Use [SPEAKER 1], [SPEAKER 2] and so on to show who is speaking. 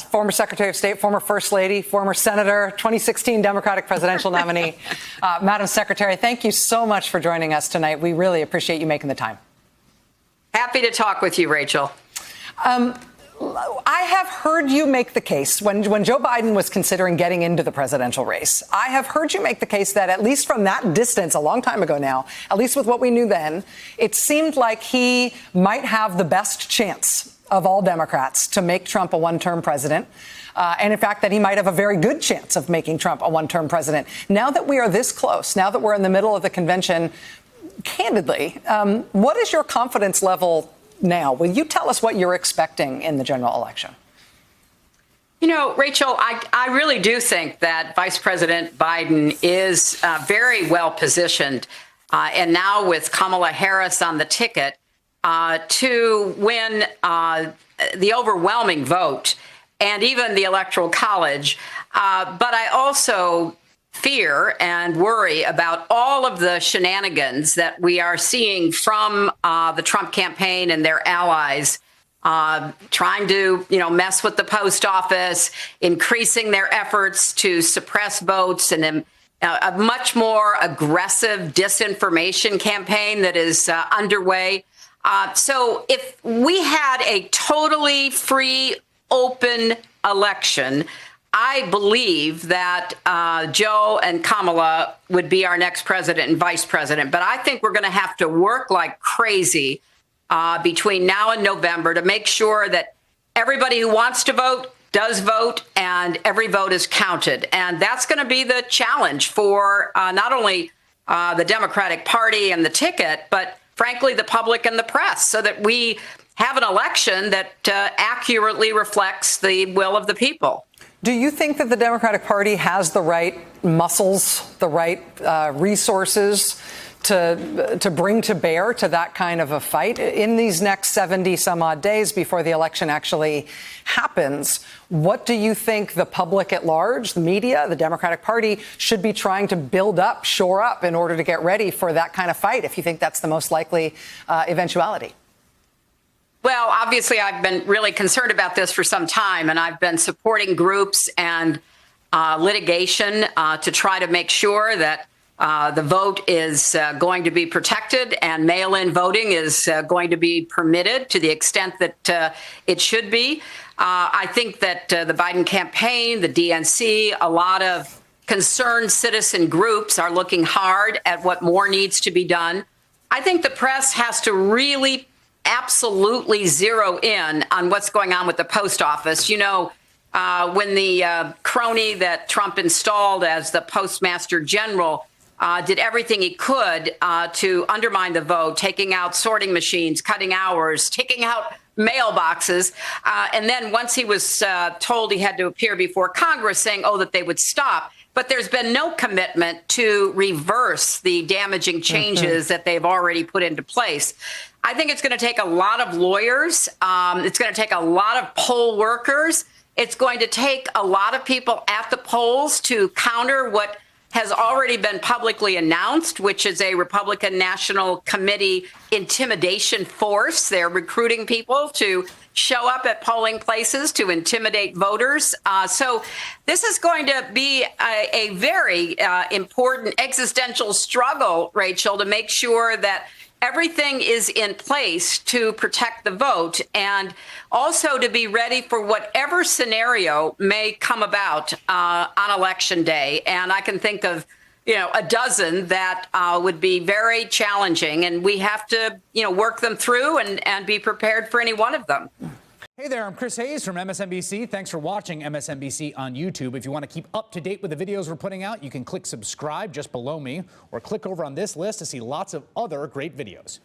[SPEAKER 1] former Secretary of State, former First Lady, former Senator, 2016 Democratic presidential nominee. Madam Secretary, thank you so much for joining us tonight. We really appreciate you making the time.
[SPEAKER 2] Happy to talk with you, Rachel.
[SPEAKER 1] I have heard you make the case when Joe Biden was considering getting into the presidential race. I have heard you make the case that at least from that distance, a long time ago now, at least with what we knew then, it seemed like he might have the best chance of all Democrats to make Trump a one-term president. And in fact, that he might have a very good chance of making Trump a one-term president. Now that we are this close, now that we're in the middle of the convention, candidly, what is your confidence level now? Will you tell us what you're expecting in the general election?
[SPEAKER 2] You know, Rachel, I really do think that Vice President Biden is very well positioned, and now with Kamala Harris on the ticket, to win the overwhelming vote and even the Electoral College. But I also fear and worry about all of the shenanigans that we are seeing from the Trump campaign and their allies, trying to, mess with the post office, increasing their efforts to suppress votes, and a much more aggressive disinformation campaign that is underway. So if we had a totally free, open election, I believe that Joe and Kamala would be our next president and vice president. But I think we're going to have to work like crazy between now and November to make sure that everybody who wants to vote does vote and every vote is counted. And that's going to be the challenge for not only the Democratic Party and the ticket, but frankly, the public and the press, so that we have an election that accurately reflects the will of the people.
[SPEAKER 1] Do you think that the Democratic Party has the right muscles, the right resources to bring to bear to that kind of a fight in these next 70 some odd days before the election actually happens? What do you think the public at large, the media, the Democratic Party should be trying to build up, shore up in order to get ready for that kind of fight, if you think that's the most likely eventuality?
[SPEAKER 2] Well, obviously, I've been really concerned about this for some time, and I've been supporting groups and litigation to try to make sure that the vote is going to be protected and mail-in voting is going to be permitted to the extent that it should be. I think that the Biden campaign, the DNC, a lot of concerned citizen groups are looking hard at what more needs to be done. I think the press has to really absolutely zero in on what's going on with the post office. When the crony that Trump installed as the postmaster general did everything he could to undermine the vote, taking out sorting machines, cutting hours, taking out mailboxes. And then once he was told he had to appear before Congress, saying, that they would stop. But there's been no commitment to reverse the damaging changes that they've already put into place. I think it's going to take a lot of lawyers. It's going to take a lot of poll workers. It's going to take a lot of people at the polls to counter what has already been publicly announced, which is a Republican National Committee intimidation force. They're recruiting people to show up at polling places to intimidate voters. So this is going to be a very important existential struggle, Rachel, to make sure that everything is in place to protect the vote and also to be ready for whatever scenario may come about on Election Day. And I can think of, a dozen that would be very challenging, and we have to, work them through and be prepared for any one of them.
[SPEAKER 3] Hey there, I'm Chris Hayes from MSNBC. Thanks for watching MSNBC on YouTube. If you want to keep up to date with the videos we're putting out, you can click subscribe just below me or click over on this list to see lots of other great videos.